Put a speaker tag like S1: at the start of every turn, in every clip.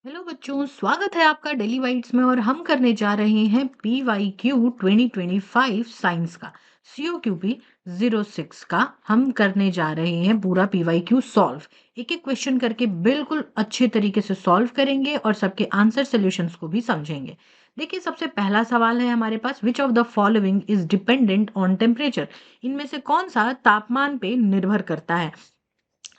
S1: Hello बच्चों, स्वागत है आपका डेली वाइट्स में। और हम करने जा रहे हैं PYQ 2025 साइंस का COQP 06 का। हम करने जा रहे हैं पूरा PYQ सॉल्व, एक एक क्वेश्चन करके बिल्कुल अच्छे तरीके से सॉल्व करेंगे और सबके आंसर सॉल्यूशंस को भी समझेंगे। देखिए, सबसे पहला सवाल है हमारे पास, which of the following is dependent on temperature. इनमें से कौन सा तापमान पे निर्भर करता है।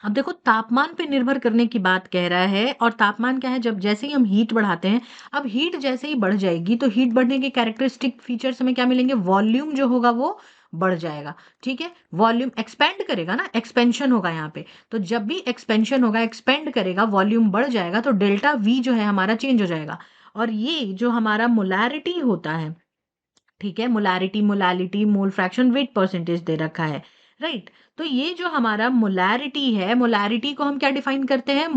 S1: अब देखो, तापमान पे निर्भर करने की बात कह रहा है। और तापमान क्या है, जब जैसे ही हम हीट बढ़ाते हैं, अब हीट जैसे ही बढ़ जाएगी तो हीट बढ़ने के कैरेक्टरिस्टिक फीचर्स हमें क्या मिलेंगे, वॉल्यूम जो होगा वो बढ़ जाएगा। ठीक है, वॉल्यूम एक्सपेंड करेगा ना, एक्सपेंशन होगा यहाँ पे। तो जब भी एक्सपेंशन होगा, एक्सपेंड करेगा, वॉल्यूम बढ़ जाएगा, तो डेल्टा वी जो है हमारा चेंज हो जाएगा। और ये जो हमारा मोलैरिटी होता है, ठीक है, molarity, molality, mole fraction, weight percentage दे रखा है, राइट। तो ये जो हमारा मोलैरिटी है, मोलैरिटी को हम क्या डिफाइन करते हैं,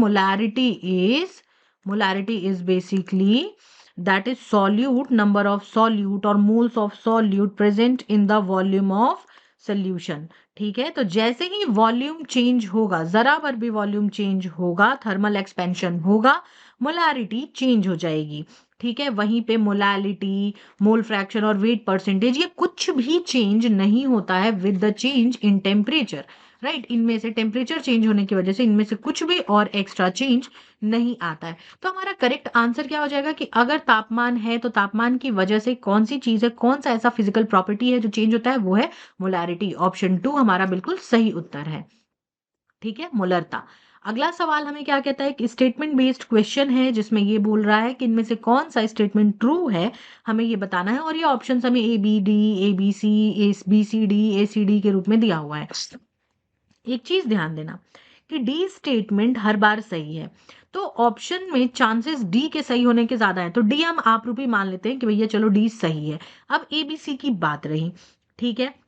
S1: molarity is basically that is solute, number of solute और moles of solute present in the volume of solution. ठीक है, तो जैसे ही वॉल्यूम चेंज होगा, जरा भर भी वॉल्यूम चेंज होगा, थर्मल एक्सपेंशन होगा, मोलैरिटी चेंज हो जाएगी। ठीक है, वहीं पे मोलैलिटी, मोल फ्रैक्शन और वेट परसेंटेज, ये कुछ भी चेंज नहीं होता है with the change in temperature, right. इनमें से टेम्परेचर चेंज होने की वजह से इनमें से कुछ भी और एक्स्ट्रा चेंज नहीं आता है। तो हमारा करेक्ट आंसर क्या हो जाएगा कि अगर तापमान है तो तापमान की वजह से कौन सी चीज है, कौन सा ऐसा फिजिकल प्रॉपर्टी है जो चेंज होता है, वो है मोलैरिटी। ऑप्शन 2 हमारा बिल्कुल सही उत्तर है। ठीक है, मोलरता। अगला सवाल हमें क्या कहता है कि स्टेटमेंट बेस्ड क्वेश्चन है, जिसमें ये बोल रहा है कि इनमें से कौन सा स्टेटमेंट ट्रू है, हमें ये बताना है। और ये ऑप्शन हमें ABD, ABC, BCD, ACD के रूप में दिया हुआ है। एक चीज ध्यान देना कि डी स्टेटमेंट हर बार सही है, तो ऑप्शन में चांसेस डी के सही होने के ज्यादा है, तो डी हम आप रूपी मान लेते हैं कि भैया चलो डी सही है। अब ABC की बात रही, ठीक है।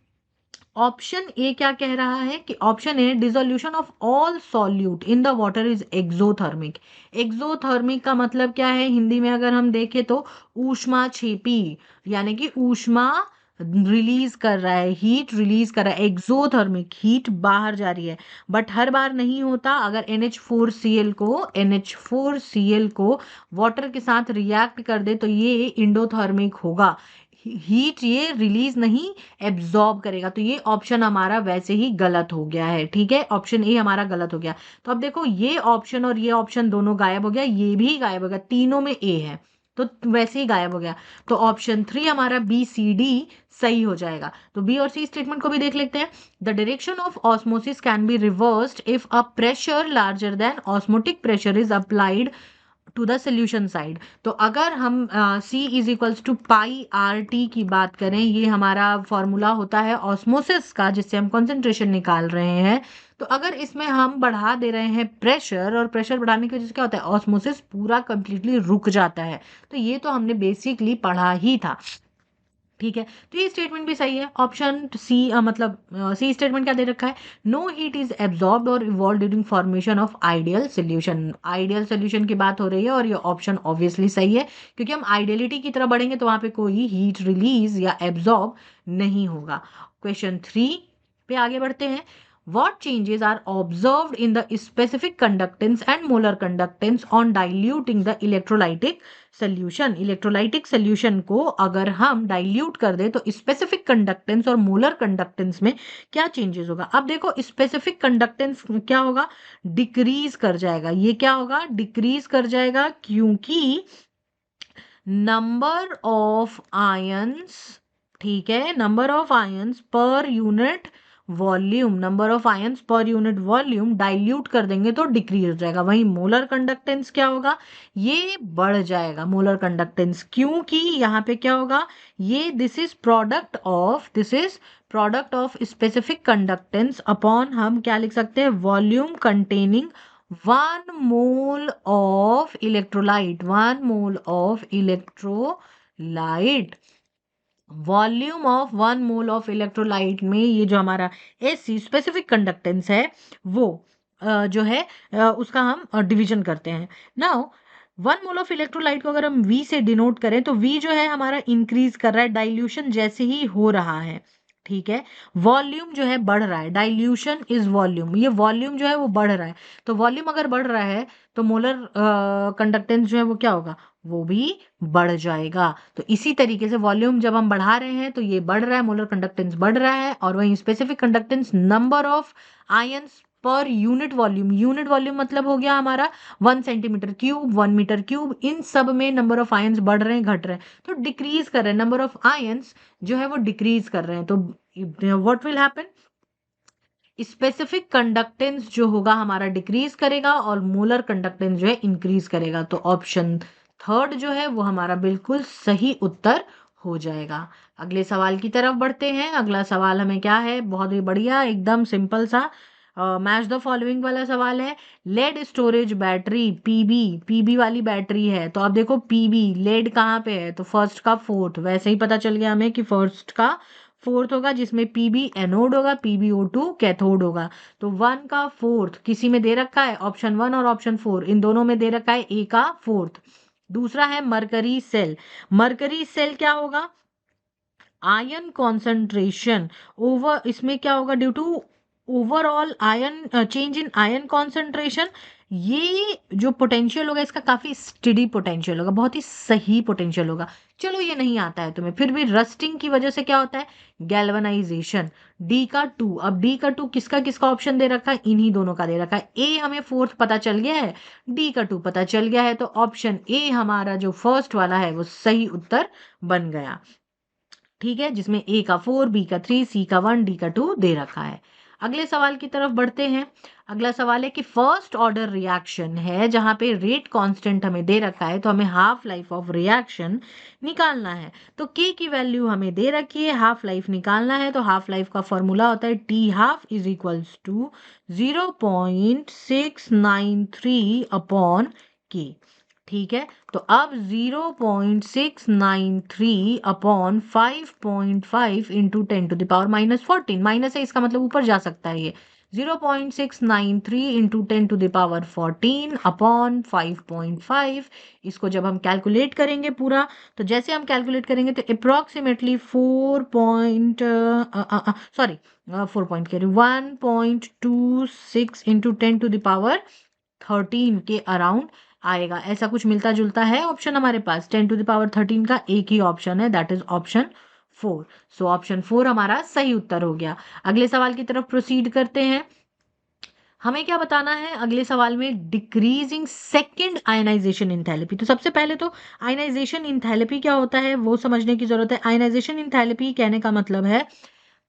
S1: ऑप्शन ए क्या कह रहा है कि option A, dissolution of all solute in the water is exothermic. Exothermic का मतलब क्या है, हिंदी में अगर हम देखें तो ऊष्मा छेपी, यानी कि ऊष्मा रिलीज कर रहा है, हीट रिलीज कर रहा है, एक्सोथर्मिक, हीट बाहर जा रही है। बट हर बार नहीं होता। अगर NH4Cl को वाटर के साथ रिएक्ट कर दे तो ये इंडोथर्मिक होगा। हीट ये रिलीज नहीं, एब्जॉर्ब करेगा। तो ये ऑप्शन हमारा वैसे ही गलत हो गया है। ठीक है, ऑप्शन ए हमारा गलत हो गया। तो अब देखो, ये ऑप्शन और ये ऑप्शन दोनों गायब हो गया, ये भी गायब हो गया, तीनों में ए है तो वैसे ही गायब हो गया। तो ऑप्शन 3 हमारा BCD सही हो जाएगा। तो बी और सी स्टेटमेंट को भी देख लेते हैं। The direction of osmosis can be reversed if a pressure larger than osmotic pressure is applied to the solution side. तो अगर हम C is equals to pi RT की बात करें, ये हमारा फॉर्मूला होता है ऑस्मोसिस का, जिससे हम कंसंट्रेशन निकाल रहे हैं। तो अगर इसमें हम बढ़ा दे रहे हैं प्रेशर, और प्रेशर बढ़ाने की वजह से क्या होता है, ऑस्मोसिस पूरा कंप्लीटली रुक जाता है। तो ये तो हमने बेसिकली पढ़ा ही था। ठीक है, तो ये स्टेटमेंट भी सही है। ऑप्शन सी, मतलब सी स्टेटमेंट क्या दे रखा है, नो हीट इज एब्जॉर्ब्ड और evolve during formation of ideal solution. Ideal solution की बात हो रही है और ये ऑप्शन ऑब्वियसली सही है, क्योंकि हम आइडियलिटी की तरफ बढ़ेंगे तो वहां पे कोई हीट रिलीज या एब्जॉर्ब नहीं होगा। क्वेश्चन 3 पे आगे बढ़ते हैं। What changes are observed in the specific conductance and molar conductance on diluting the electrolytic solution? Electrolytic solution को अगर हम डाइल्यूट कर दे तो स्पेसिफिक कंडक्टेंस और मोलर कंडक्टेंस में क्या चेंजेस होगा। अब देखो, स्पेसिफिक कंडक्टेंस क्या होगा, डिक्रीज कर जाएगा। ये क्या होगा, डिक्रीज कर जाएगा, क्योंकि नंबर ऑफ आयंस, ठीक है, number of ions per unit volume, number of ions per unit volume dilute कर देंगे तो डिक्रीज हो जाएगा। वहीं मोलर कंडक्टेंस क्या होगा, ये बढ़ जाएगा मोलर कंडक्टेंस, क्योंकि यहाँ पे क्या होगा, ये this is product of specific conductance upon, हम क्या लिख सकते हैं, volume containing 1 mole of electrolyte, 1 mole of electrolyte. Volume of 1 mole of electrolyte में ये जो हमारा SC स्पेसिफिक कंडक्टेंस है, वो जो है उसका हम डिवीजन करते हैं। नाउ 1 मोल ऑफ इलेक्ट्रोलाइट को अगर हम V से डिनोट करें तो V जो है हमारा इंक्रीज कर रहा है डाइल्यूशन जैसे ही हो रहा है। ठीक है। वॉल्यूम जो है बढ़ रहा है, डाइल्यूशन इज वॉल्यूम, ये वॉल्यूम जो है वो बढ़ रहा है। तो वॉल्यूम अगर बढ़ रहा है तो मोलर कंडक्टेंस जो है वो क्या होगा, वो भी बढ़ जाएगा। तो इसी तरीके से वॉल्यूम जब हम बढ़ा रहे हैं तो ये बढ़ रहा है, मोलर कंडक्टेंस बढ़ रहा है, और वहीं specific conductance number of ions per unit volume, unit volume मतलब हो गया हमारा 1 सेंटीमीटर क्यूब, 1 मीटर क्यूब, इन सब में नंबर ऑफ आयंस बढ़ रहे हैं घट रहे हैं, तो डिक्रीज कर रहे हैं, नंबर ऑफ आयंस जो है वो डिक्रीज कर रहे हैं। तो what will happen, specific conductance जो होगा हमारा डिक्रीज करेगा और मोलर कंडक्टेंस जो है इंक्रीज करेगा। तो ऑप्शन थर्ड जो है वो हमारा बिल्कुल सही उत्तर हो जाएगा। अगले सवाल की तरफ बढ़ते हैं। अगला सवाल हमें क्या है, बहुत ही बढ़िया एकदम सिंपल सा मैच द फॉलोइंग वाला सवाल है। Lead storage battery PB, PB वाली बैटरी है, तो अब देखो पीबी लेड कहाँ पे है, तो फर्स्ट का फोर्थ, वैसे ही पता चल गया हमें कि फर्स्ट का फोर्थ होगा, जिसमें पीबी एनोड होगा, पीबीओ2 कैथोड होगा। तो 1 का 4 किसी में दे रखा है, ऑप्शन 1 और ऑप्शन 4 इन दोनों में दे रखा है A का 4। दूसरा है मरकरी सेल, मरकरी सेल क्या होगा, आयन कॉन्सेंट्रेशन ओवर, इसमें क्या होगा, due to overall ion change in ion concentration, ये जो पोटेंशियल होगा इसका काफी स्टडी पोटेंशियल होगा, बहुत ही सही पोटेंशियल होगा। चलो ये नहीं आता है तुम्हें, फिर भी रस्टिंग की वजह से क्या होता है, गैल्वनाइजेशन। D का 2, अब D का 2 किसका किसका ऑप्शन दे रखा है, इन्हीं दोनों का दे रखा है। ए हमें फोर्थ पता चल गया है, D का 2 पता चल गया है, तो ऑप्शन ए हमारा जो फर्स्ट वाला है वो सही उत्तर बन गया। ठीक है, जिसमें A का 4, B का 3, C का 1, D का 2 दे रखा है। अगले सवाल की तरफ बढ़ते हैं। अगला सवाल है कि फर्स्ट ऑर्डर रिएक्शन है जहां पे रेट कांस्टेंट हमें दे रखा है, तो हमें हाफ लाइफ ऑफ रिएक्शन निकालना है। तो K की वैल्यू हमें दे रखी है, हाफ लाइफ निकालना है, तो हाफ लाइफ का फॉर्मूला होता है T12 = 0.693 ठीक है। तो अब 0.693 अपॉन 5.5 इंटू 10⁻⁻14, माइनस है इसका मतलब ऊपर जा सकता है ये, 0.693 इंटू 10⁻14 अपॉन 5.5। इसको जब हम कैलकुलेट करेंगे पूरा, तो जैसे हम कैलकुलेट करेंगे तो अप्रोक्सीमेटली 1.26 इंटू 10⁻13 के अराउंड आएगा। ऐसा कुछ मिलता जुलता है ऑप्शन हमारे पास, 10⁻13 का एक ही ऑप्शन है, that is option 4। So option 4 हमारा सही उत्तर हो गया। अगले सवाल की तरफ प्रोसीड करते हैं। हमें क्या बताना है अगले सवाल में, डिक्रीजिंग सेकेंड आयनाइजेशन इंथैल्पी। तो सबसे पहले तो आयनाइजेशन इंथैल्पी क्या होता है वो समझने की जरूरत है। आयनाइजेशन इंथैल्पी कहने का मतलब है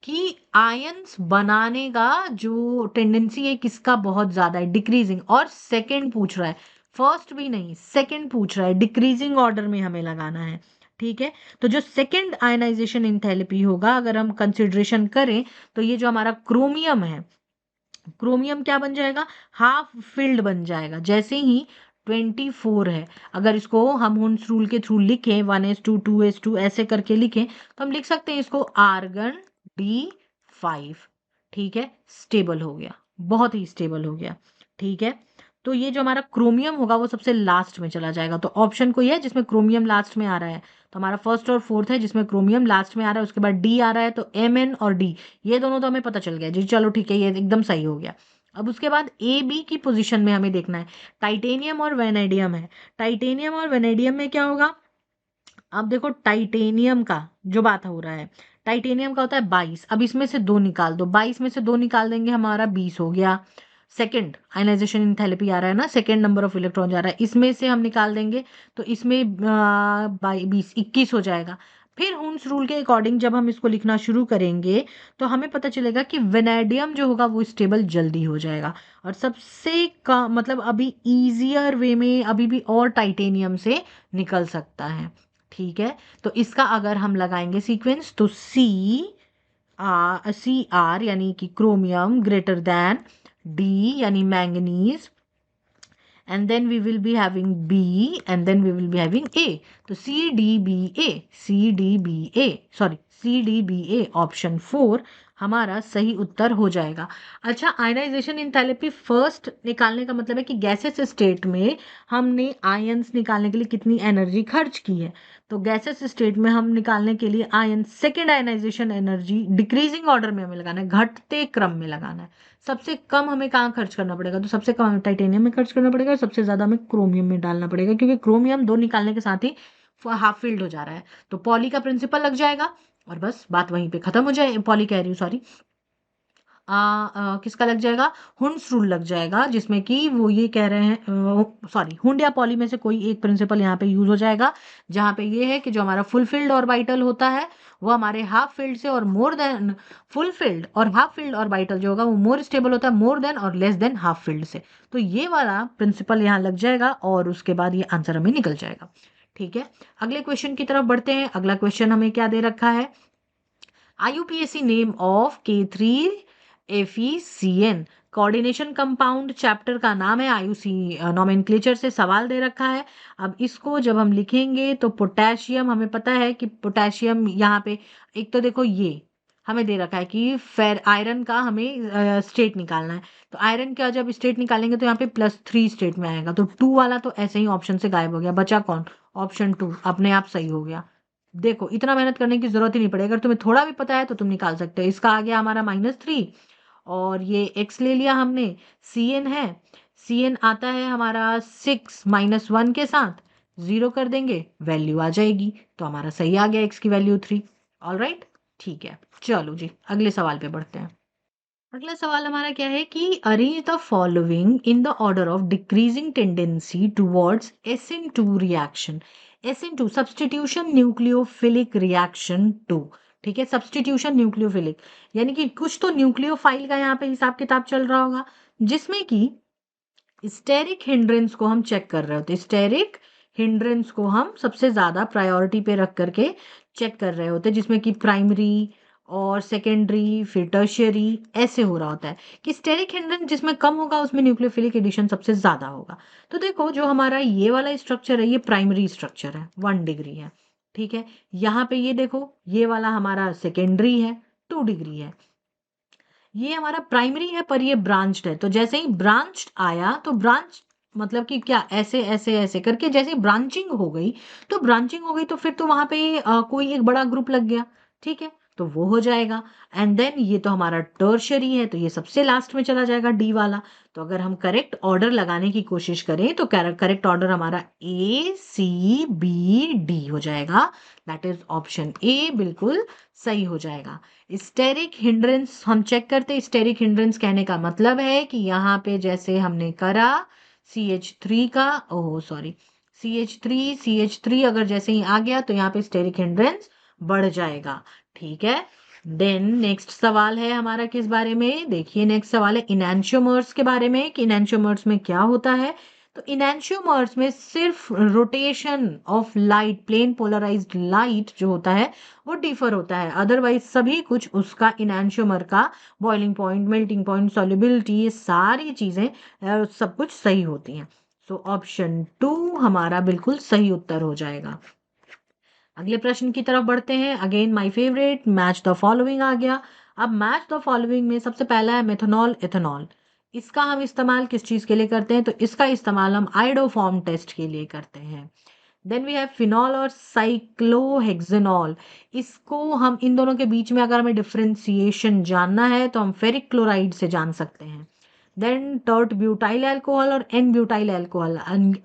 S1: कि आयंस बनाने का जो टेंडेंसी है किसका बहुत ज्यादा है, डिक्रीजिंग, और सेकंड पूछ रहा है, फर्स्ट भी नहीं सेकंड पूछ रहा है, डिक्रीजिंग ऑर्डर में हमें लगाना है। ठीक है, तो जो सेकंड आयनाइजेशन इंथैल्पी होगा अगर हम कंसिडरेशन करें, तो ये जो हमारा क्रोमियम है, क्रोमियम क्या बन जाएगा, हाफ फिल्ड बन जाएगा। जैसे ही 24 है, अगर इसको हम हुन्स रूल के थ्रू लिखें 1s2 2s2 ऐसे करके लिखें, तो हम लिख सकते हैं इसको आर्गन D5। ठीक है, स्टेबल हो गया, बहुत ही स्टेबल हो गया। ठीक है, तो ये जो हमारा क्रोमियम होगा वो सबसे लास्ट में चला जाएगा। तो ऑप्शन कोई है जिसमें क्रोमियम लास्ट में आ रहा है, तो हमारा फर्स्ट और फोर्थ है जिसमें क्रोमियम लास्ट में आ रहा है, उसके बाद डी आ रहा है, तो MN और D ये दोनों तो हमें पता चल गया जी, चलो ठीक है, ये एकदम सही हो गया। अब उसके बाद AB की पोजीशन में हमें देखना है, टाइटेनियम और वेनेडियम है। टाइटेनियम और वेनेडियम में क्या होगा, अब देखो टाइटेनियम का जो बात हो रहा है, टाइटेनियम का होता है 22, अब इसमें से 2 निकाल दो, 22 में से 2 निकाल देंगे हमारा 20 हो गया। सेकंड आयनाइजेशन इंथैल्पी आ रहा है ना, सेकंड नंबर ऑफ इलेक्ट्रॉन जा रहा है, इसमें से हम निकाल देंगे तो इसमें 21 हो जाएगा। फिर हुन्स रूल के अकॉर्डिंग जब हम इसको लिखना शुरू करेंगे तो हमें पता चलेगा कि वेनेडियम जो होगा वो स्टेबल जल्दी हो जाएगा, और सबसे का मतलब अभी इजियर वे में अभी भी और टाइटेनियम से निकल सकता है। ठीक है, तो इसका अगर हम लगाएंगे सीक्वेंस, तो CR यानी कि क्रोमियम ग्रेटर देन D यानी manganese, and then we will be having B, and then we will be having A. तो CDBA, CDBA, sorry CDBA option 4 हमारा सही उत्तर हो जाएगा। अच्छा, आयनाइजेशन एंथैल्पी फर्स्ट निकालने का मतलब है कि गैसेस स्टेट में हमने आयंस निकालने के लिए कितनी एनर्जी खर्च की है। तो गैसेस स्टेट में हम निकालने के लिए ion second ionisation energy decreasing order में हमें लगाना है, घटते क्रम में लगाना है। सबसे कम हमें कहाँ खर्च करना पड़ेगा, तो सबसे कम हमें टाइटेनियम में खर्च करना पड़ेगा, सबसे ज्यादा हमें क्रोमियम में डालना पड़ेगा, क्योंकि क्रोमियम 2 निकालने के साथ ही हाफ फील्ड हो जा रहा है। तो पॉली का प्रिंसिपल लग जाएगा और बस बात वहीं पे खत्म हो जाए। पॉली कह रही हूँ, सॉरी, किसका लग जाएगा, हुंड्स रूल लग जाएगा, जिसमें कि वो ये कह रहे हैं, सॉरी, हुंड या पॉली में से कोई एक प्रिंसिपल यहाँ पे यूज हो जाएगा, जहाँ पे ये है कि जो हमारा फुलफिल्ड ऑर्बिटल होता है वो हमारे हाफ फील्ड से और मोर देन फुलफिल्ड, और हाफ फील्ड ऑर्बिटल जो होगा वो मोर स्टेबल होता है मोर देन और लेस देन हाफ फील्ड से। तो ये वाला प्रिंसिपल यहाँ लग जाएगा और उसके बाद ये आंसर हमें निकल जाएगा। ठीक है, अगले क्वेश्चन की तरफ बढ़ते हैं। अगला क्वेश्चन हमें क्या दे रखा है, IUPAC name of K3FeCN coordination compound chapter का नाम है। आयुसी नोमेनक्लेचर से सवाल दे रखा है। अब इसको जब हम लिखेंगे तो पोटेशियम, हमें पता है कि पोटेशियम यहाँ पे, एक तो देखो ये हमें दे रखा है कि फेर आयरन का हमें स्टेट निकालना है। तो आयरन का जब स्टेट निकालेंगे तो यहाँ पे +3 स्टेट में आएगा, तो 2 वाला तो ऐसे ही ऑप्शन से गायब हो गया, बचा कौन, ऑप्शन 2 अपने आप सही हो गया। देखो, इतना मेहनत करने की जरूरत ही नहीं पड़ेगी, अगर तुम्हें थोड़ा भी पता है तो तुम निकाल सकते हो। इसका आ गया हमारा -3 और ये x ले लिया हमने, Cn है, Cn आता है हमारा 6 -1 के साथ, 0 कर देंगे, वैल्यू आ जाएगी, तो हमारा सही आ गया x की वैल्यू 3। ऑल राइट, ठीक है, चलो जी अगले सवाल पे बढ़ते हैं। अगला सवाल हमारा क्या है कि arrange the following in the order of decreasing tendency towards SN2 reaction. SN2 substitution nucleophilic reaction 2। ठीक है, सब्स्टिट्यूशन न्यूक्लियोफिलिक, यानी कि कुछ तो न्यूक्लियोफाइल का यहाँ पे हिसाब किताब चल रहा होगा, जिसमें कि स्टेरिक हिंड्रेंस को हम चेक कर रहे होते। स्टेरिक हिंड्रेंस को हम सबसे ज्यादा प्रायोरिटी पे रख करके चेक कर रहे होते, जिसमें कि प्राइमरी और सेकेंडरी फिर टर्शियरी ऐसे हो रहा होता है कि स्टेरिक हिंड्रेंस जिसमें कम होगा उसमें न्यूक्लियोफिलिक एडिशन सबसे ज्यादा होगा। तो देखो, जो हमारा ये वाला स्ट्रक्चर है ये प्राइमरी स्ट्रक्चर है, 1 डिग्री है। ठीक है, यहाँ पे ये देखो, ये वाला हमारा सेकेंडरी है, 2 डिग्री है। ये हमारा प्राइमरी है पर ये ब्रांच्ड है, तो जैसे ही ब्रांच्ड आया तो ब्रांच मतलब कि क्या, ऐसे ऐसे ऐसे करके जैसे ब्रांचिंग हो गई, तो ब्रांचिंग हो गई तो फिर तो वहां पे कोई एक बड़ा ग्रुप लग गया। ठीक है, तो वो हो जाएगा। एंड देन ये तो हमारा टर्शियरी है, तो ये सबसे लास्ट में चला जाएगा, डी वाला। तो अगर हम करेक्ट ऑर्डर लगाने की कोशिश करें तो करेक्ट ऑर्डर हमारा ACBD हो जाएगा। दैट इज ऑप्शन ए बिल्कुल सही हो जाएगा। स्टेरिक हिंड्रेंस हम चेक करते हैं। स्टेरिक हिंड्रेंस कहने का मतलब है कि यहाँ पे जैसे हमने करा CH3 का, ओह सॉरी, CH3 अगर जैसे ही आ गया तो यहाँ पे स्टेरिक हिंड्रेंस बढ़ जाएगा। ठीक है, देन नेक्स्ट सवाल है हमारा किस बारे में, देखिए नेक्स्ट सवाल है इनैंशियोमर्स के बारे में कि इनैंशियोमर्स में क्या होता है। तो इनैंशियोमर्स में सिर्फ rotation of light, plane polarised light जो होता है वो डिफर होता है, अदरवाइज सभी कुछ उसका इनैंशियोमर का boiling point, melting point, solubility, ये सारी चीजें सब कुछ सही होती हैं। सो ऑप्शन 2 हमारा बिल्कुल सही उत्तर हो जाएगा। अगले प्रश्न की तरफ बढ़ते हैं। Again my favourite, match the following आ गया। अब मैच द फॉलोइंग में सबसे पहला है मेथनॉल एथेनॉल। इसका हम इस्तेमाल किस चीज के लिए करते हैं, तो इसका इस्तेमाल हम आयोडोफॉर्म टेस्ट के लिए करते हैं। देन वी हैव फिनॉल और साइक्लोहेक्सेनॉल। इसको हम, इन दोनों के बीच में अगर हमें डिफरेंशिएशन जानना है तो हम फेरिक क्लोराइड से जान सकते हैं। देन टर्ट ब्यूटाइल अल्कोहल और एन ब्यूटाइल अल्कोहल,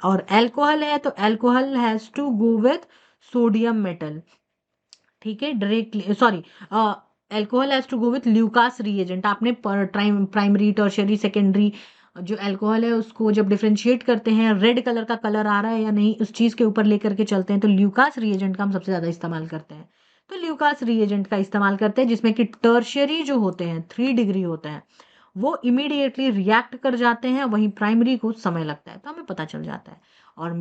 S1: और अल्कोहल है तो alcohol has to go with sodium metal. ठीक है, directly, sorry, alcohol has to go with Lucas reagent. आपने प्राइमरी टर्शियरी सेकेंडरी जो अल्कोहल है उसको जब डिफरेंशिएट करते हैं, रेड कलर का कलर आ रहा है या नहीं उस चीज के ऊपर लेकर के चलते हैं, तो ल्यूकास रिएजेंट का हम सबसे ज्यादा इस्तेमाल करते हैं। तो ल्यूकास रिएजेंट का इस्तेमाल करते हैं, जिसमें कि टर्शियरी जो होते हैं 3 डिग्री होते हैं वो इमीडिएटली रिएक्ट कर जाते हैं, वहीं प्राइमरी को समय लगता है, तो हमें पता चल जाता है। और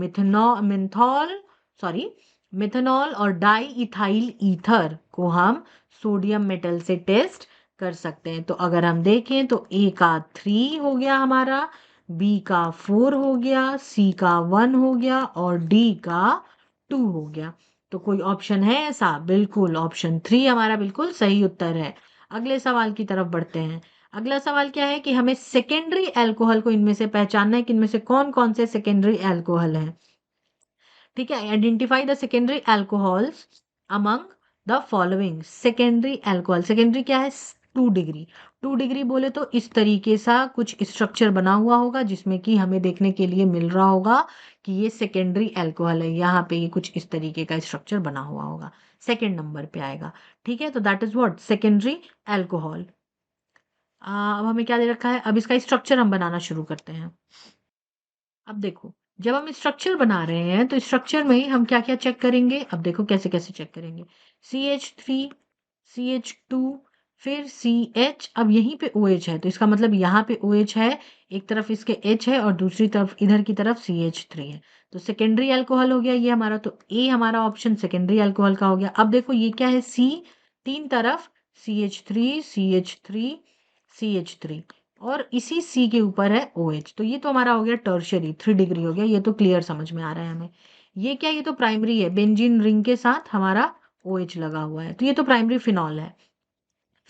S1: मिथेनॉल और डाई इथाइल ईथर को हम सोडियम मेटल से टेस्ट कर सकते हैं। तो अगर हम देखें तो ए का 3 हो गया हमारा, बी का 4 हो गया, सी का 1 हो गया और डी का 2 हो गया। तो कोई ऑप्शन है ऐसा, बिल्कुल ऑप्शन 3 हमारा बिल्कुल सही उत्तर है। अगले सवाल की तरफ बढ़ते हैं। अगला सवाल क्या है कि हमें सेकेंडरी अल्कोहल को इनमें से पहचानना है कि इनमें से कौन-कौन से सेकेंडरी अल्कोहल हैं। ठीक है, identify the secondary alcohols among the following. Secondary alcohol, secondary क्या है? 2 डिग्री। 2 डिग्री बोले तो इस तरीके सा कुछ स्ट्रक्चर बना हुआ होगा जिसमें कि हमें देखने के लिए मिल रहा होगा कि ये सेकेंडरी अल्कोहल है। यहाँ पे ये कुछ इस तरीके का स्ट्रक्चर बना हुआ होगा, सेकेंड नंबर पे आएगा। ठीक है, तो that is what secondary alcohol. अब हमें क्या दे रखा है, अब इसका स्ट्रक्चर हम बनाना शुरू करते हैं। अब देखो, जब हम स्ट्रक्चर बना रहे हैं तो स्ट्रक्चर में हम क्या-क्या चेक करेंगे? अब देखो कैसे-कैसे चेक करेंगे। CH3, CH2, फिर CH, अब यहीं पे OH है तो इसका मतलब यहाँ पे OH है, एक तरफ इसके H है और दूसरी तरफ इधर की तरफ CH3 है। तो सेकेंडरी अल्कोहल हो गया ये हमारा, तो A हमारा ऑप्शन सेकेंडरी अल्कोहल का हो गया। अब देखो ये क्या है? C, तीन तरफ CH3, CH3, CH3 और इसी C के ऊपर है OH, तो ये तो हमारा हो गया टर्शियरी, 3 डिग्री हो गया। ये तो क्लियर समझ में आ रहा है हमें। ये क्या, ये तो प्राइमरी है, बेंजीन रिंग के साथ हमारा OH लगा हुआ है, तो ये तो प्राइमरी फिनॉल है।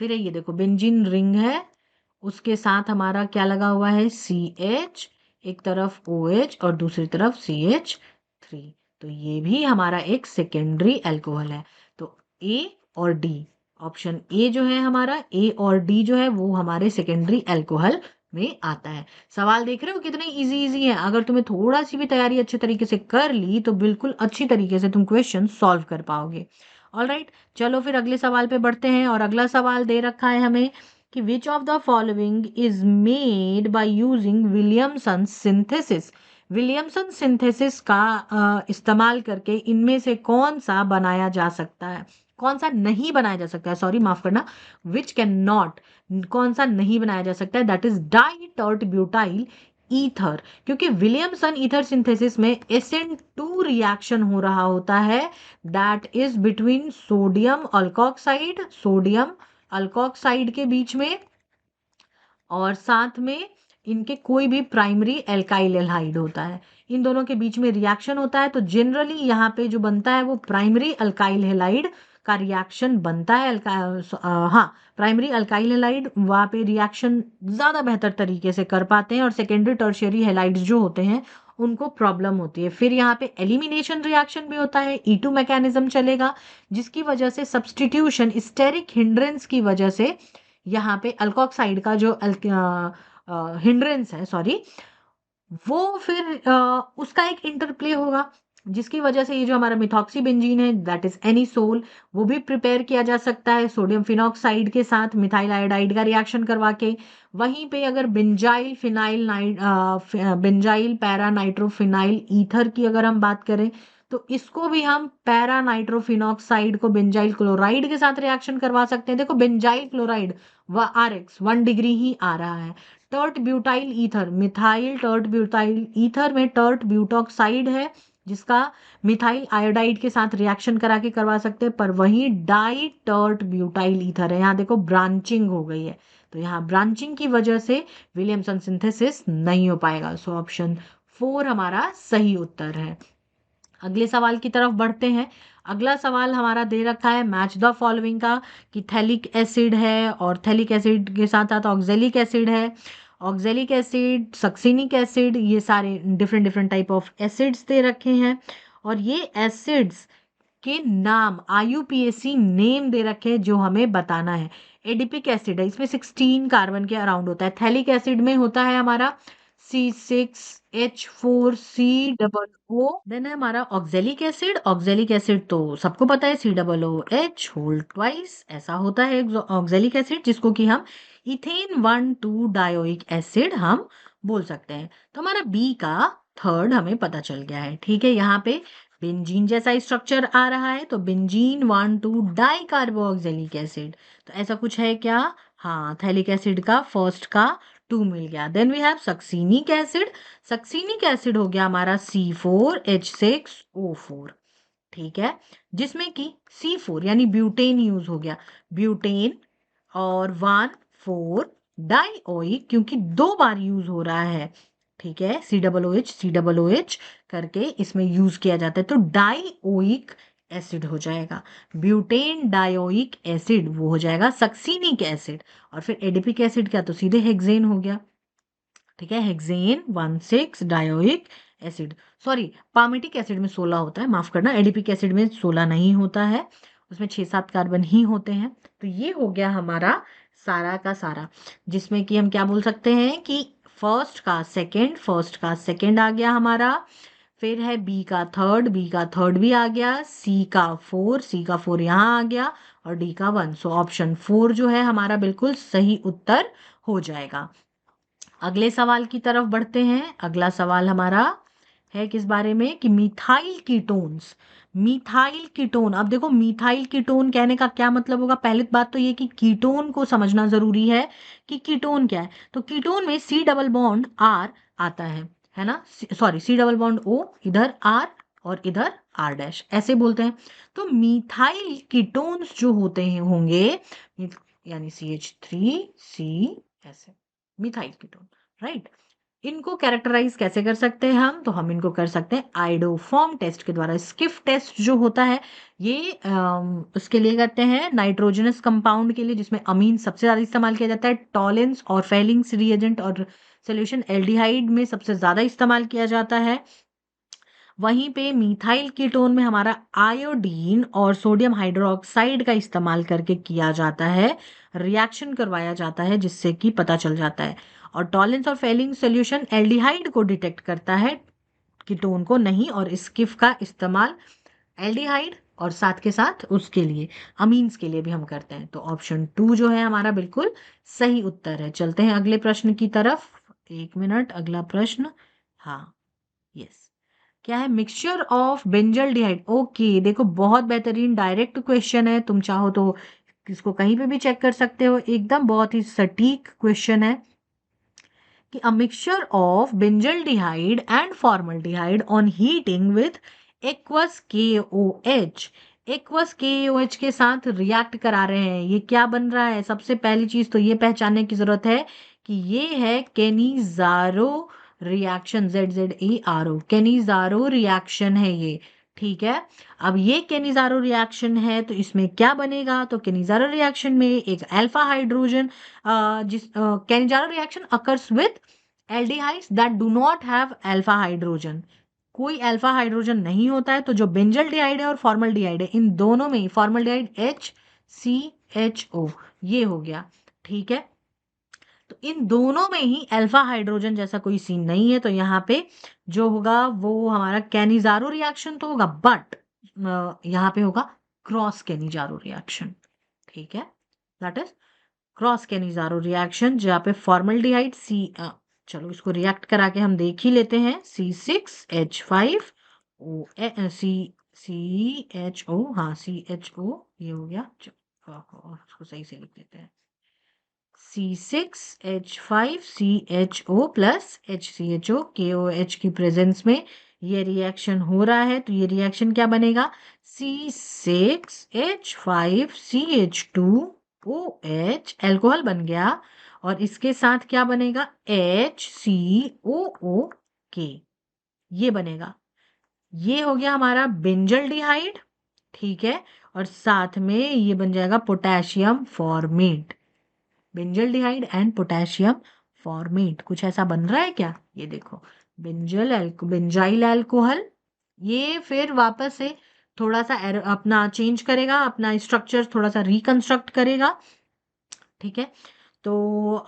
S1: फिर ये देखो बेंजीन रिंग है, उसके साथ हमारा क्या लगा हुआ है? CH, एक तरफ OH और दूसरी तरफ CH3, तो ये भी हमारा एक सेकेंडरी अल्कोहल है। तो A और D, ऑप्शन A जो है हमारा, A और D जो है वो हमारे सेकेंडरी अल्कोहल में आता है। सवाल देख रहे हो कितने इजी इजी है? अगर तुम्हें थोड़ा सी भी तैयारी अच्छे तरीके से कर ली तो बिल्कुल अच्छी तरीके से तुम क्वेश्चन सॉल्व कर पाओगे। ऑलराइट, चलो फिर अगले सवाल पे बढ़ते हैं। और अगला सवाल दे रखा है हमें कि विच of the following is made by using Williamson synthesis. Williamson synthesis का इस्तेमाल करके इनमें से कौन सा बनाया जा सकता है, कौन सा नहीं बनाया जा सकता है, सॉरी माफ करना, विच कैन नॉट, कौन सा नहीं बनाया जा सकता है, that is di tert butyl ether. क्योंकि विलियमसन ईथर सिंथेसिस में SN2 रिएक्शन हो रहा होता है, that is between sodium alkoxide, sodium alkoxide के बीच में, और साथ में इनके कोई भी प्राइमरी एल्काइल एल्हाइड होता है, इन दोनों के बीच में रिएक्शन होता है। तो जनरली यहाँ पे जो बनता है वो प्राइमरी अल्काइल हैलाइड का रिएक्शन बनता है। हाँ, प्राइमरी अल्काइल हैलाइड वहाँ पे रिएक्शन ज़्यादा बेहतर तरीके से कर पाते हैं, और सेकेंडरी टर्शियरी हैलाइड्स जो होते हैं उनको प्रॉब्लम होती है। फिर यहाँ पे एलिमिनेशन रिएक्शन भी होता है, E2 मैकेनिज्म चलेगा, जिसकी वजह से सब्सटीट्यूशन स्टेरिक हिंड्रेंस की वजह से यहाँ पे अल्कोक्साइड का जो हिंड्रेंस है, सॉरी, वो फिर उसका एक इंटरप्ले होगा, जिसकी वजह से ये जो हमारा मिथॉक्सी बेंजीन है दैट इज एनिसोल, वो भी प्रिपेयर किया जा सकता है सोडियम फिनॉक्साइड के साथ मिथाइल आयोडाइड का रिएक्शन करवा के। वहीं पे अगर benzyl phenyl benzyl para nitrophenyl ether की अगर हम बात करें तो इसको भी हम पैरा नाइट्रोफिनॉक्साइड को बेंजाइल क्लोराइड के साथ रिएक्शन करवा सकते हैं। देखो बेंजाइल क्लोराइड व RX 1 डिग्री ही आ रहा है। Tert butyl ether, methyl tert butyl ether में टर्ट ब्यूटॉक्साइड है जिसका मिथाइल आयोडाइड के साथ रिएक्शन करा के करवा सकते हैं, पर वहीं डाई टर्ट ब्यूटाइल ईथर है, यहाँ देखो ब्रांचिंग हो गई है, तो यहाँ ब्रांचिंग की वजह से विलियमसन सिंथेसिस नहीं हो पाएगा। सो ऑप्शन 4 हमारा सही उत्तर है। अगले सवाल की तरफ बढ़ते हैं। अगला सवाल हमारा दे रखा है मैच द फॉलोइंग का, कि थैलिक एसिड है और थैलिक एसिड के साथ साथ ऑक्जेलिक एसिड है, ऑक्जेलिक एसिड, सक्सिनिक एसिड, ये सारे different different type of acids दे रखे हैं, और ये एसिड्स के नाम IUPAC नेम दे रखे हैं जो हमें बताना है। एडिपिक एसिड है, इसमें 16 कार्बन के अराउंड होता है। थैलिक एसिड में होता है हमारा C6H4C देन है हमारा ऑक्जेलिक एसिड। ऑक्जेलिक एसिड तो सबको पता है, COOH होल ट्वाइस ऐसा होता है ऑक्जेलिक एसिड, जिसको कि हम इथेन 1,2 डायोइक एसिड हम बोल सकते हैं। तो हमारा बी का थर्ड हमें पता चल गया है। ठीक है, यहाँ पे बेंजीन जैसा स्ट्रक्चर आ रहा है, तो बेंजीन 1,2 डाई कार्बोक्सिलिक एसिड, तो ऐसा कुछ है क्या? हाँ, थैलिक एसिड का फर्स्ट का 2 मिल गया। Then we have succinic acid. Succinic acid हो गया हमारा C4H6O4। ठीक है, जिसमें कि C4 यानी ब्यूटेन यूज हो गया, ब्यूटेन, और 1,4 डाइओइक, क्योंकि 2 बार यूज हो रहा है। ठीक है, COOH करके इसमें यूज किया जाता है, तो डाइओइक एसिड हो जाएगा। ब्यूटेन डायोइक एसिड वो हो जाएगा सक्सीनिक एसिड। और फिर एडिपिक एसिड क्या, तो सीधे हेक्सेन हो गया। ठीक है, hexane 16 dioic acid. Sorry, palmitic acid में 16 होता है, माफ करना, एडिपिक एसिड में 16 नहीं होता है, उसमें 6-7 कार्बन ही होते हैं। तो ये हो गया हमारा सारा का सारा, जिसमें कि हम क्या बोल सकते हैं कि फर्स्ट का सेकंड आ गया हमारा, फिर है बी का थर्ड भी आ गया, सी का फोर यहाँ आ गया, और डी का 1। सो ऑप्शन 4 जो है हमारा बिल्कुल सही उत्तर हो जाएगा। अगले सवाल की तरफ बढ़ते हैं। अगला सवाल हमारा है किस बारे में, कि मिथाइल कीटोन्स। मिथाइल कीटोन, अब देखो मिथाइल कीटोन कहने का क्या मतलब होगा। पहली बात तो ये कि कीटोन को समझना जरूरी है कि कीटोन क्या है। तो कीटोन में सी डबल बॉन्ड आर आता है ना, sorry C double bond O, इधर आर और इधर आर डैश, ऐसे बोलते हैं। तो मिथाइल कीटोन्स जो होते हैं होंगे, यानी CH3C, ऐसे मिथाइल कीटोन, राइट। इनको कैरेक्टराइज कैसे कर सकते हैं हम, तो हम इनको कर सकते हैं आइडोफॉर्म टेस्ट के द्वारा। स्किफ टेस्ट जो होता है ये उसके लिए करते हैं नाइट्रोजनस कंपाउंड के लिए, जिसमें अमीन सबसे ज्यादा इस्तेमाल किया जाता है। टॉलेंस और फेलिंग्स रिएजेंट और सोल्यूशन एल्डिहाइड में सबसे ज्यादा इस्तेमाल किया जाता है। वहीं पे मिथाइल कीटोन में हमारा आयोडीन और सोडियम हाइड्रोक्साइड का इस्तेमाल करके किया जाता है, रिएक्शन करवाया जाता है, जिससे कि पता चल जाता है। और टॉलेंस और फेलिंग सॉल्यूशन एल्डिहाइड को डिटेक्ट करता है, कीटोन को नहीं। और स्किफ का इस्तेमाल एल्डिहाइड और साथ के साथ उसके लिए अमीन्स के लिए भी हम करते हैं। तो ऑप्शन 2 जो है हमारा बिल्कुल सही उत्तर है। चलते हैं अगले प्रश्न की तरफ। एक मिनट, अगला प्रश्न, हाँ, यस, क्या है, मिक्सचर ऑफ बेंजल्डिहाइड। ओके, देखो बहुत बेहतरीन डायरेक्ट क्वेश्चन है, तुम चाहो तो इसको कहीं पे भी चेक कर सकते हो, एकदम बहुत ही सटीक क्वेश्चन है कि a mixture of benzaldehyde and formaldehyde on heating with aqueous KOH, aqueous KOH के साथ रिएक्ट करा रहे हैं, ये क्या बन रहा है। सबसे पहली चीज तो ये पहचानने की जरूरत है कि ये है Cannizzaro reaction, ZZARO, Cannizzaro reaction है ये। ठीक है, अब ये केनिजारो रिएक्शन है तो इसमें क्या बनेगा, तो केनिजारो रिएक्शन में एक alpha hydrogen, Cannizzaro reaction occurs with aldehydes that do not have alpha hydrogen. कोई अल्फा हाइड्रोजन नहीं होता है, तो जो बेंजल्डिहाइड है और फॉर्मल्डिहाइड है, इन दोनों में ही फॉर्मल्डिहाइड HCHO, ये हो गया। ठीक है, तो इन दोनों में ही अल्फा हाइड्रोजन जैसा कोई सीन नहीं है, तो यहाँ पे जो होगा वो हमारा कैनिजारो रिएक्शन तो होगा, बट यहाँ पे होगा क्रॉस कैनिजारो रिएक्शन। ठीक है, that is cross Cannizzaro reaction, जहाँ पे फॉर्मल्डिहाइड चलो इसको रिएक्ट करा के हम देख ही लेते हैं। C6H5O, CHO, हाँ CHO, ये हो गया। इसको सही से लिख देते हैं, C6H5CHO प्लस HCHO, KOH की प्रेजेंस में ये रिएक्शन हो रहा है। तो ये रिएक्शन क्या बनेगा, C6H5CH2OH, एल्कोहल बन गया, और इसके साथ क्या बनेगा, HCOOK, ये बनेगा। ये हो गया हमारा बेंजल्डिहाइड। ठीक है, और साथ में ये बन जाएगा potassium format, benzaldehyde and potassium format. कुछ ऐसा बन रहा है क्या, ये देखो, बेंजाइल अल्कोहल, ये फिर वापस से थोड़ा सा अपना चेंज करेगा, अपना स्ट्रक्चर थोड़ा सा रिकंस्ट्रक्ट करेगा। ठीक है, तो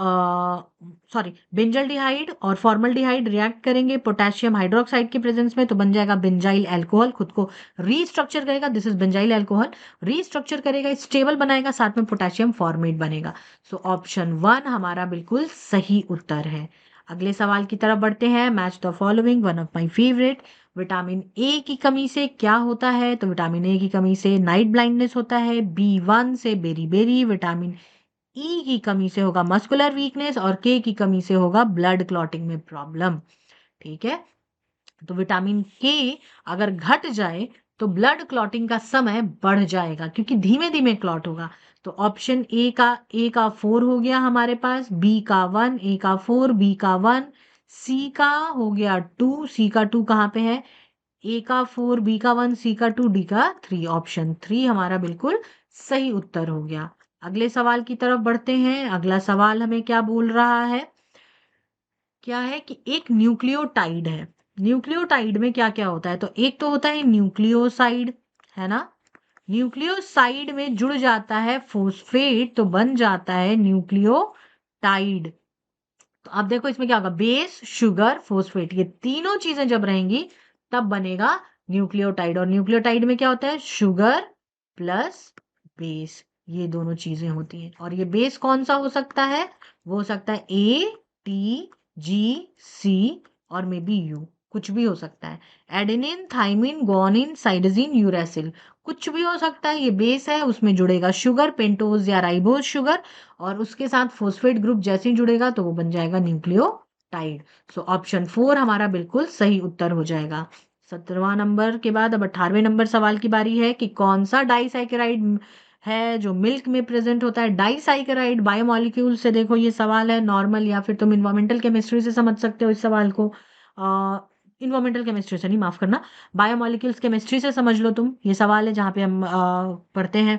S1: सॉरी, बेंजल्डिहाइड और फॉर्मल्डिहाइड रिएक्ट करेंगे पोटेशियम हाइड्रोक्साइड के प्रेजेंस में, तो बन जाएगा बेंजाइल अल्कोहल, खुद को रीस्ट्रक्चर करेगा, this is benzyl alcohol, restructure करेगा, स्टेबल बनाएगा, साथ में पोटेशियम फॉर्मेट बनेगा। सो ऑप्शन 1 हमारा बिल्कुल सही उत्तर है। अगले सवाल की तरफ बढ़ते हैं। Match the following, one of my favourite. Vitamin A की कमी से क्या होता है, तो विटामिन ए की कमी से नाइट ब्लाइंडनेस होता है। B1 से बेरी बेरी। विटामिन ई की कमी से होगा मस्कुलर वीकनेस, और के की कमी से होगा ब्लड क्लॉटिंग में प्रॉब्लम। ठीक है, तो विटामिन के अगर घट जाए तो ब्लड क्लॉटिंग का समय बढ़ जाएगा, क्योंकि धीमे धीमे क्लॉट होगा। तो ऑप्शन ए का 4 हो गया हमारे पास, बी का 1, ए का 4, बी का 1, सी का हो गया 2, सी का 2 कहाँ पे है, ए का 4, बी का 1, सी का 2, डी का 3। ऑप्शन 3 हमारा बिल्कुल सही उत्तर हो गया। अगले सवाल की तरफ बढ़ते हैं। अगला सवाल हमें क्या बोल रहा है, क्या है कि एक न्यूक्लियोटाइड है। न्यूक्लियोटाइड में क्या क्या होता है, तो एक तो होता है न्यूक्लियोसाइड, है ना। न्यूक्लियोसाइड में जुड़ जाता है फोस्फेट तो बन जाता है न्यूक्लियोटाइड। तो अब देखो इसमें क्या होगा, बेस, शुगर, फोस्फेट, ये तीनों चीजें जब रहेंगी तब बनेगा न्यूक्लियोटाइड। और न्यूक्लियोटाइड में क्या होता है, शुगर प्लस बेस, ये दोनों चीजें होती हैं। और ये बेस कौन सा हो सकता है, वो हो सकता है ए, टी, जी, सी और मे बी यू, कुछ भी हो सकता है। Adenine, thymine, guanine, cytosine, uracil, कुछ भी हो सकता है। ये बेस है, उसमें जुड़ेगा शुगर, पेंटोज या राइबोज शुगर, और उसके साथ फोस्फेट ग्रुप जैसे ही जुड़ेगा तो वो बन जाएगा न्यूक्लियोटाइड। सो ऑप्शन 4 हमारा बिल्कुल सही उत्तर हो जाएगा। 17वां नंबर के बाद अब 18वें नंबर सवाल की बारी है कि कौन सा डाइसैकेराइड है जो मिल्क में प्रेजेंट होता है। डाइसैकेराइड बायोमोलिक्यूल से, देखो ये सवाल है नॉर्मल, या फिर तुम इन्वायरमेंटल केमिस्ट्री से समझ सकते हो इस सवाल को। इन्वायरमेंटल केमिस्ट्री से नहीं, माफ करना, बायोमोलिक्यूल्स केमिस्ट्री से समझ लो तुम। ये सवाल है जहाँ पे हम पढ़ते हैं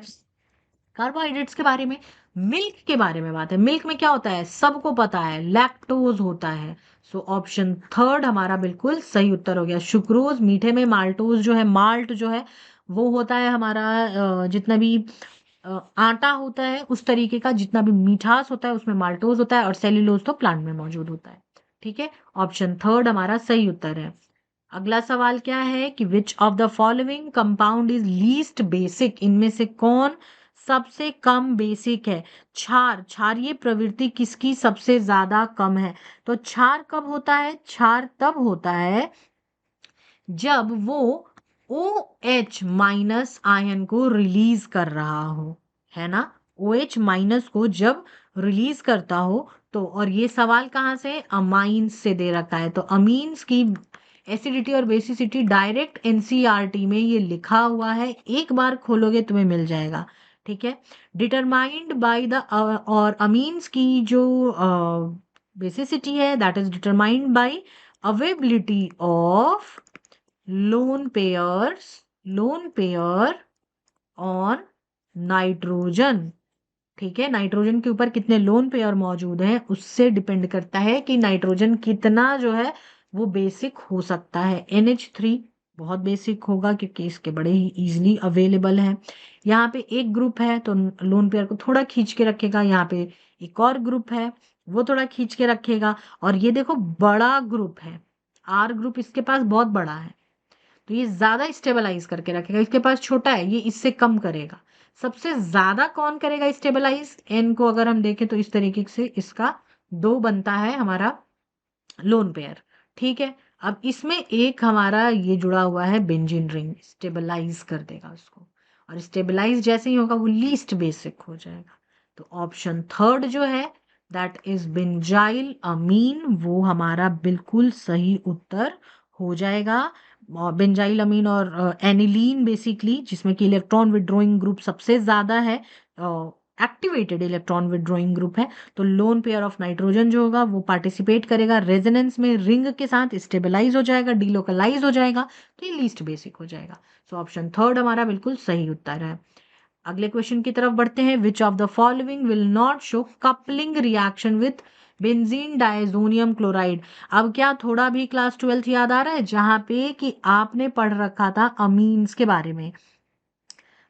S1: कार्बोहाइड्रेट्स के बारे में। मिल्क के बारे में बात है। मिल्क में क्या होता है, सबको पता है, लैक्टोज होता है। सो ऑप्शन 3 हमारा बिल्कुल सही उत्तर हो गया। सुक्रोज, मीठे में माल्टोज जो है, माल्ट जो है वो होता है हमारा जितना भी आटा होता है उस तरीके का, जितना भी मिठास होता है उसमें माल्टोज होता है, और सेल्यूलोज तो प्लांट में मौजूद होता है। ठीक है, ऑप्शन 3 हमारा सही उत्तर है। अगला सवाल क्या है कि विच of the following compound is least basic, इनमें से कौन सबसे कम बेसिक है। क्षार, क्षारीय प्रवृत्ति किसकी सबसे ज्यादा कम है। तो क्षार कब होता है, क्षार तब होता है जब वो ओ एच माइनस आयन को रिलीज कर रहा हो, है ना। ओ एच माइनस को जब रिलीज करता हो तो, और ये सवाल कहाँ से, अमाइंस से दे रखा है। तो अमीन्स की एसिडिटी और बेसिसिटी डायरेक्ट एनसीईआरटी में ये लिखा हुआ है, एक बार खोलोगे तुम्हें मिल जाएगा। ठीक है, डिटरमाइंड बाय द, और अमीन्स की जो बेसिसिटी है that is determined by availability of lone pairs, lone pair on nitrogen. ठीक है, नाइट्रोजन के ऊपर कितने लोन पेयर मौजूद हैं उससे डिपेंड करता है कि नाइट्रोजन कितना जो है वो बेसिक हो सकता है। NH3 बहुत बेसिक होगा क्योंकि इसके बड़े ही इजीली अवेलेबल है। यहाँ पे एक ग्रुप है तो लोन पेयर को थोड़ा खींच के रखेगा, यहाँ पे एक और ग्रुप है वो थोड़ा खींच के रखेगा, और ये देखो बड़ा ग्रुप है, R ग्रुप इसके पास बहुत बड़ा है तो ये ज्यादा स्टेबलाइज करके रखेगा। इसके पास छोटा है, ये इससे कम करेगा। सबसे ज्यादा कौन करेगा स्टेबलाइज, एन को अगर हम देखें तो इस तरीके से इसका 2 बनता है हमारा लोन पेयर। ठीक है, अब इसमें एक हमारा ये जुड़ा हुआ है बेंजीन रिंग, स्टेबलाइज कर देगा उसको, और स्टेबलाइज जैसे ही होगा वो लीस्ट बेसिक हो जाएगा। तो ऑप्शन 3 जो है दैट इज बेंजाइल अमीन, वो हमारा बिल्कुल सही उत्तर हो जाएगा। बेंजाइल अमीन और एनिलीन बेसिकली, जिसमें कि इलेक्ट्रॉन विड्रॉइंग ग्रुप सबसे ज्यादा है, एक्टिवेटेड इलेक्ट्रॉन विड्रॉइंग ग्रुप है। तो लोन पेयर ऑफ नाइट्रोजन जो होगा वो पार्टिसिपेट करेगा रेजोनेंस में रिंग के साथ, स्टेबलाइज हो जाएगा, डिलोकलाइज हो जाएगा, तो ये लीस्ट बेसिक हो जाएगा। सो ऑप्शन 3 हमारा बिल्कुल सही उत्तर है। अगले क्वेश्चन की तरफ बढ़ते हैं। विच of the following will not show coupling reaction with benzene diazonium chloride. अब क्या थोड़ा भी क्लास 12 याद आ रहा है, जहां पे कि आपने पढ़ रखा था अमीन्स के बारे में।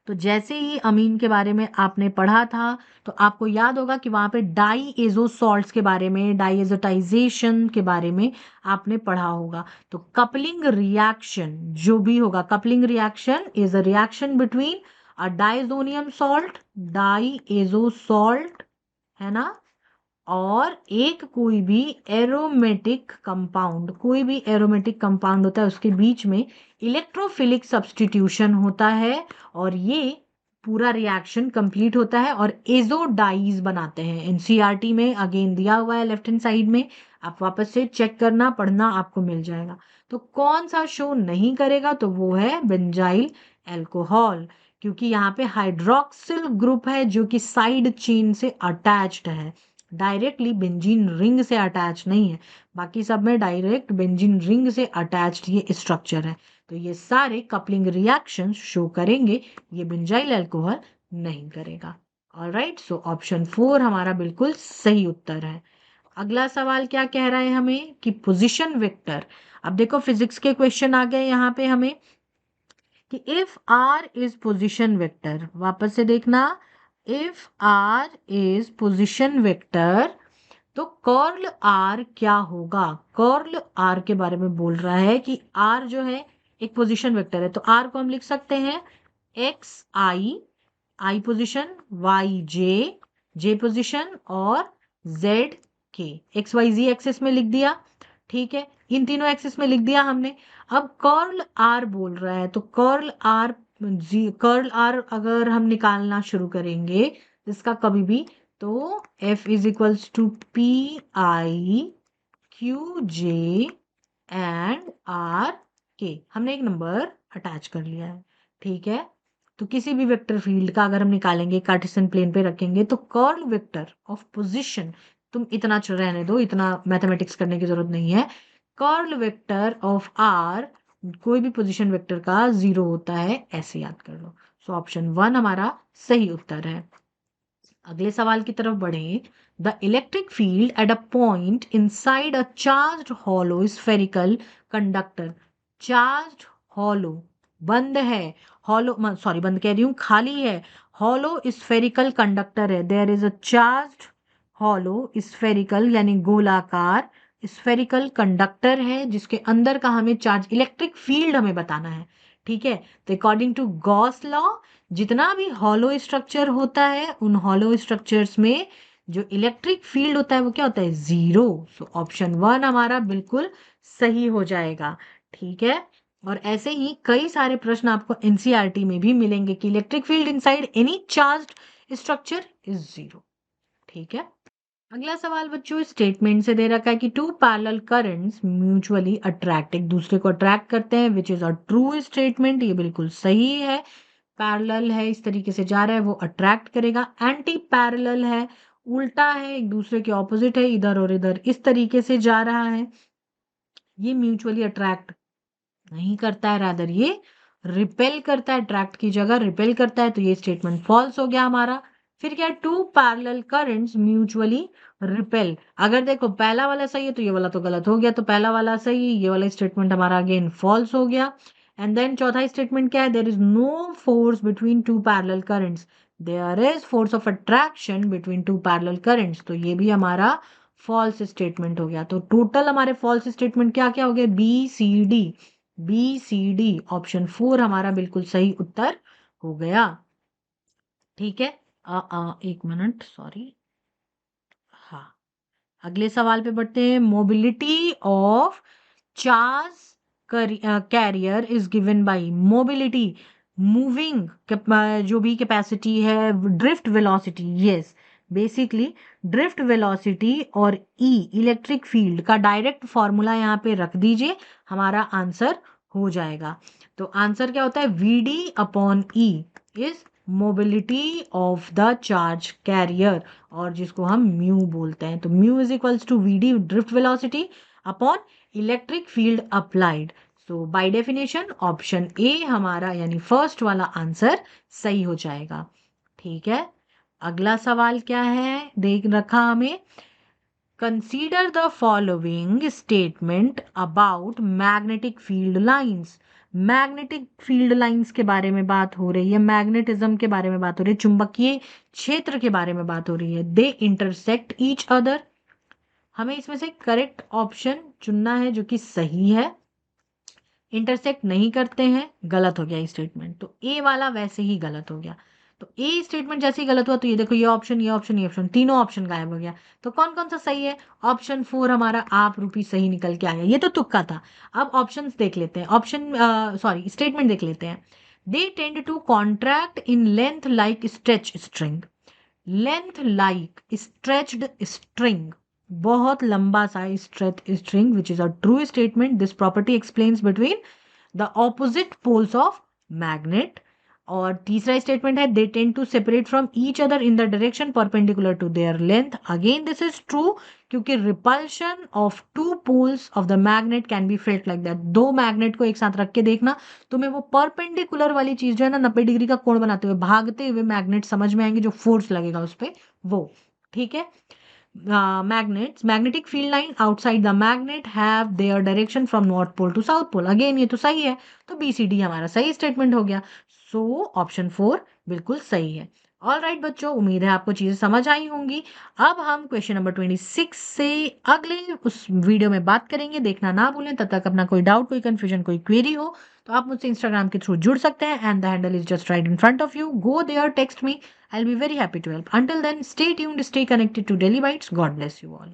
S1: तो जैसे ही अमीन के बारे में आपने पढ़ा था तो आपको याद होगा कि वहां पे डाई एजो सॉल्ट्स के बारे में, डाइएजोटाइजेशन के बारे में आपने पढ़ा होगा। तो कपलिंग रिएक्शन जो भी होगा, coupling reaction is a reaction between a diazonium salt, diazo salt, है ना, और एक कोई भी एरोमेटिक कंपाउंड, कोई भी एरोमेटिक कंपाउंड होता है उसके बीच में इलेक्ट्रोफिलिक सब्स्टिट्यूशन होता है, और ये पूरा रिएक्शन कंप्लीट होता है और एजो डाइज बनाते हैं। एनसीईआरटी में अगेन दिया हुआ है लेफ्ट हैंड साइड में, आप वापस से चेक करना, पढ़ना, आपको मिल जाएगा। तो कौन सा शो नहीं करेगा, तो वो है बेंजाइल एल्कोहल, क्योंकि यहाँ पे हाइड्रोक्सिल ग्रुप है जो कि साइड चेन से अटैच्ड है, डायरेक्टली बेंजीन रिंग से अटैच नहीं है। बाकी सब में डायरेक्ट बेंजीन रिंग से अटैच्ड ये स्ट्रक्चर है। तो ये सारे कपलिंग रिएक्शंस शो करेंगे, ये बेंजाइल अल्कोहल नहीं करेगा। ऑलराइट, सो ऑप्शन 4 हमारा बिल्कुल सही उत्तर है। अगला सवाल क्या कह रहा है हमें कि पोजीशन वेक्टर। अब देखो फिजिक्स के क्वेश्चन आ गए यहाँ पे हमें कि if R is position vector, वापस से देखना, if R is position vector तो कर्ल आर क्या होगा। कर्ल आर के बारे में बोल रहा है कि आर जो है एक पोजीशन वेक्टर है, तो आर को हम लिख सकते हैं एक्स आई, आई पोजीशन, वाई जे, जे पोजीशन, और जेड के, एक्स वाई जी एक्सिस में लिख दिया। ठीक है, इन तीनों एक्सिस में लिख दिया हमने। अब कर्ल आर बोल रहा है, तो कर्ल आर अगर हम निकालना शुरू करेंगे इसका कभी भी, तो F is equals to P I Q J and R K, हमने एक नंबर अटैच कर लिया है। ठीक है, तो किसी भी वेक्टर फील्ड का अगर हम निकालेंगे कार्टेशियन प्लेन पे रखेंगे तो कर्ल वेक्टर ऑफ पोजीशन, तुम इतना रहने दो, इतना मैथमेटिक्स करने की जरूरत नहीं है। कर्ल वेक्टर ऑफ आर कोई भी पोजीशन वेक्टर का 0 होता है, ऐसे याद कर लो। सो ऑप्शन 1 हमारा सही उत्तर है। अगले सवाल की तरफ बढ़े। The electric field at a point inside a charged hollow spherical conductor, charged hollow, बंद है, हॉलो सॉरी बंद कह रही हूं, खाली है, हॉलो स्फेरिकल कंडक्टर है, there is a charged hollow spherical यानी गोलाकार स्फेरिकल कंडक्टर है जिसके अंदर का हमें चार्ज इलेक्ट्रिक फील्ड हमें बताना है। ठीक है, तो अकॉर्डिंग टू गॉस लॉ जितना भी हॉलो स्ट्रक्चर होता है उन हॉलो स्ट्रक्चर्स में जो इलेक्ट्रिक फील्ड होता है वो क्या होता है, 0। सो ऑप्शन 1 हमारा बिल्कुल सही हो जाएगा। ठीक है, और ऐसे ही कई सारे प्रश्न आपको एनसीईआरटी में भी मिलेंगे कि electric field inside any charged structure is 0। ठीक है, अगला सवाल बच्चों स्टेटमेंट से दे रखा है कि two parallel currents mutually attract, एक दूसरे को अट्रैक्ट करते हैं, which is a true statement, ये बिल्कुल सही है। पैरेलल है, इस तरीके से जा रहा है, वो अट्रैक्ट करेगा। एंटी पैरेलल है, उल्टा है, एक दूसरे के ऑपोजिट है, इधर और इधर इस तरीके से जा रहा है, ये म्यूचुअली अट्रैक्ट नहीं करता है, रादर ये रिपेल करता है, अट्रैक्ट की जगह रिपेल करता है, तो ये स्टेटमेंट फॉल्स हो गया हमारा। फिर क्या, two parallel currents mutually repel, अगर देखो पहला वाला सही है तो ये वाला तो गलत हो गया, तो पहला वाला सही, ये वाला स्टेटमेंट हमारा अगेन फॉल्स हो गया। एंड देन चौथा स्टेटमेंट क्या है, there is no force between two parallel currents, there is force of attraction between two parallel currents, तो ये भी हमारा फॉल्स स्टेटमेंट हो गया। तो टोटल हमारे फॉल्स स्टेटमेंट क्या क्या हो गए, B C D, B C D, option 4 हमारा बिल्कुल सही उत्तर हो गया। ठीक है, एक मिनट सॉरी, हाँ, अगले सवाल पे बढ़ते हैं। Mobility of charge carrier is given by, mobility moving जो भी कैपेसिटी है, drift velocity, yes basically drift velocity और ई इलेक्ट्रिक फील्ड का डायरेक्ट फॉर्मूला यहाँ पे रख दीजिए, हमारा आंसर हो जाएगा। तो आंसर क्या होता है, V D upon E is mobility of the charge carrier, और जिसको हम म्यू बोलते हैं, तो mu is equals to V D drift velocity upon electric field applied. So by definition option A हमारा यानी फर्स्ट वाला आंसर सही हो जाएगा। ठीक है, अगला सवाल क्या है देख रखा हमें, consider the following statement about magnetic field lines, magnetic field lines के बारे में बात हो रही है, मैग्नेटिज्म के बारे में बात हो रही है, चुंबकीय क्षेत्र के बारे में बात हो रही है, दे इंटरसेक्ट ईच अदर, हमें इसमें से करेक्ट ऑप्शन चुनना है जो कि सही है। इंटरसेक्ट नहीं करते हैं, गलत हो गया स्टेटमेंट, तो ए वाला वैसे ही गलत हो गया। तो ए स्टेटमेंट जैसे ही गलत हुआ तो ये देखो, ये ऑप्शन ये ऑप्शन ये ऑप्शन, तीनों ऑप्शन गायब हो गया। तो कौन कौन सा सही है, ऑप्शन 4 हमारा आप रूपी सही निकल के आया, ये तो तुक्का था। अब ऑप्शंस देख लेते हैं, ऑप्शन सॉरी स्टेटमेंट देख लेते हैं। They tend to contract in length like stretch string, length like stretched string, बहुत लंबा सा stretch string, which is a true statement, this property explains between the opposite poles of magnet. और तीसरा statement है they tend to separate from each other in the direction perpendicular to their length. Again this is true, क्योंकि repulsion of two poles of the magnet can be felt like that. दो magnet को एक साथ रख के देखना, तुम्हें वो परपेंडिकुलर वाली चीज जो है ना 90 डिग्री का कोण बनाते हुए भागते हुए मैग्नेट समझ में आएंगे, जो फोर्स लगेगा उस पर वो। ठीक है। magnetic field line outside the magnet have their direction from north pole to south pole। Again ये तो सही है, तो BCD हमारा सही स्टेटमेंट हो गया। सो ऑप्शन 4 बिल्कुल सही है। ऑल राइट बच्चों, उम्मीद है आपको चीजें समझ आई होंगी। अब हम क्वेश्चन नंबर 26 से अगले उस वीडियो में बात करेंगे, देखना ना भूलें। तब तक अपना कोई डाउट, कोई कंफ्यूजन, कोई क्वेरी हो तो आप मुझसे इंस्टाग्राम के थ्रू जुड़ सकते हैं, and the handle is just right in front of you. Go there, text me, I'll be very happy to help. Until then, stay tuned, stay connected to Daily Bites. God bless you all.